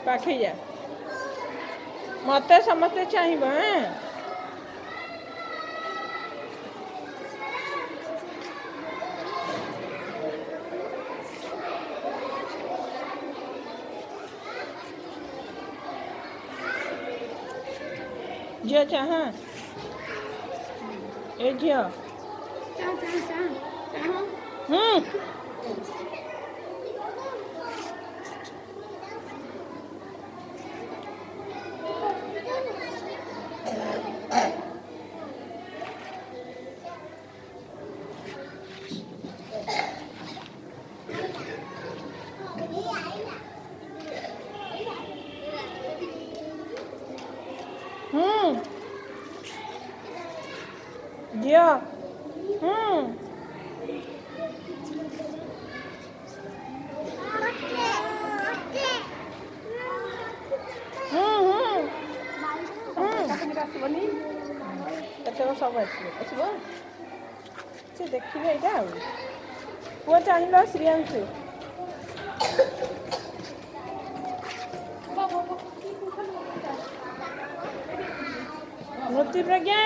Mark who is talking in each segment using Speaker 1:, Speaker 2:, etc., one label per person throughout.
Speaker 1: पाखे जा मत समस्ते चाहिए झील चाह ए झील झील କେତେବେଳେ ସବୁ ଆସିବ ଆସିବ ସେ ଦେଖିବେ ଏଇଟା ଆଉ ପୁଅ ଚାହିଁଲ ଶ୍ରୀୟାଂଶୁ ମୂର୍ତ୍ତି ପ୍ରଜ୍ଞା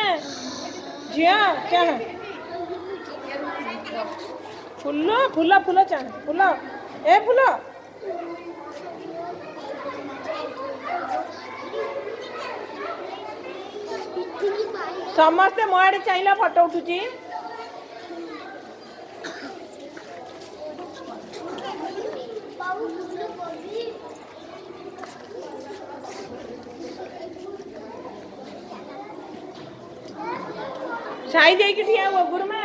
Speaker 1: ଝିଅ ଚାହ ଫୁଲ ଫୁଲ ଫୁଲ ଚାହ ଫୁଲ ଏ ଫୁଲ ସମସ୍ତେ ମୋ ଆଡ଼େ ଚାହିଁଲା ଫଟୋ ଉଠୁଛି ସାଇ ଦେଇକି ଠିଆ ହୁଅ ଗୁରୁମା